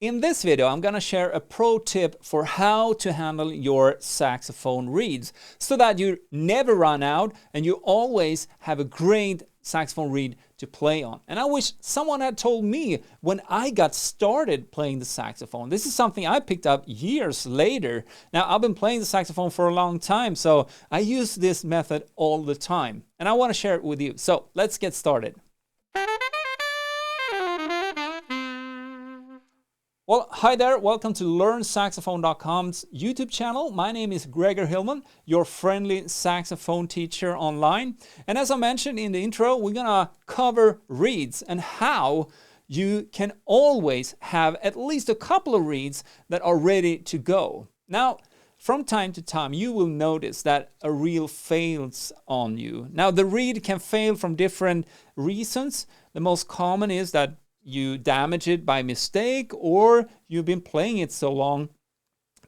In this video, I'm going to share a pro tip for how to handle your saxophone reeds so that you never run out and you always have a great saxophone reed to play on. And I wish someone had told me when I got started playing the saxophone. This is something I picked up years later. Now, I've been playing the saxophone for a long time, so I use this method all the time. And I want to share it with you. So let's get started. Well, hi there. Welcome to LearnSaxophone.com's YouTube channel. My name is Gregor Hillman, your friendly saxophone teacher online. And as I mentioned in the intro, we're going to cover reeds and how you can always have at least a couple of reeds that are ready to go. Now, from time to time, you will notice that a reel fails on you. Now, the reed can fail from different reasons. The most common is that you damage it by mistake, or you've been playing it so long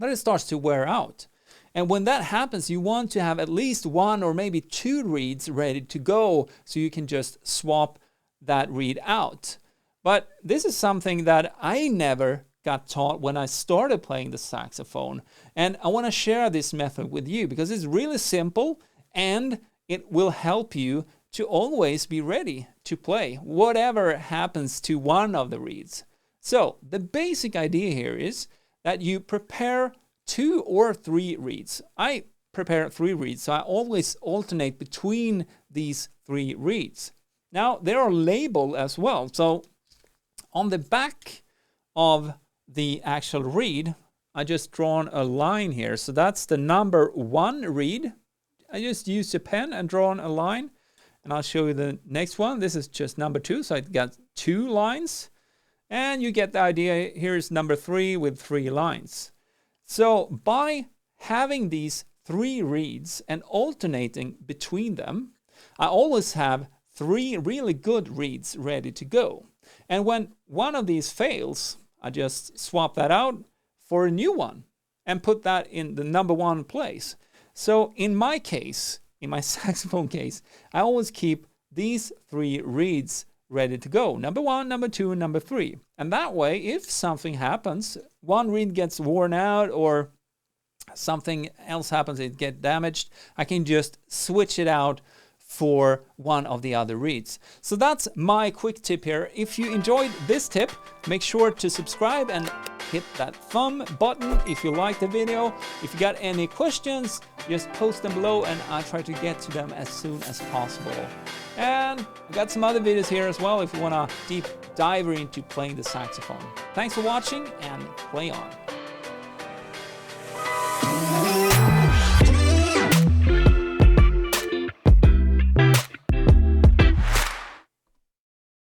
that it starts to wear out. And when that happens, you want to have at least one or maybe two reeds ready to go so you can just swap that reed out. But this is something that I never got taught when I started playing the saxophone. And I want to share this method with you because it's really simple and it will help you to always be ready to play whatever happens to one of the reeds. So the basic idea here is that you prepare 2 or 3 reeds. I prepare 3 reeds, so I always alternate between these 3 reeds. Now they are labeled as well. So on the back of the actual reed, I just drawn a line here. So that's the number 1 reed. I just used a pen and drawn a line. And I'll show you the next one. This is just number 2, so it got 2 lines. And you get the idea. Here's number 3 with 3 lines. So by having these 3 reeds and alternating between them, I always have 3 really good reeds ready to go. And when one of these fails, I just swap that out for a new one and put that in the number 1 place. So in my case, in my saxophone case, I always keep these 3 reeds ready to go. Number 1, number 2, and number 3. And that way, if something happens, one reed gets worn out or something else happens, it gets damaged, I can just switch it out for one of the other reeds. So that's my quick tip here. If you enjoyed this tip, make sure to subscribe and hit that thumb button if you liked the video. If you got any questions, just post them below and I'll try to get to them as soon as possible. And I got some other videos here as well if you want to deep dive into playing the saxophone. Thanks for watching and play on.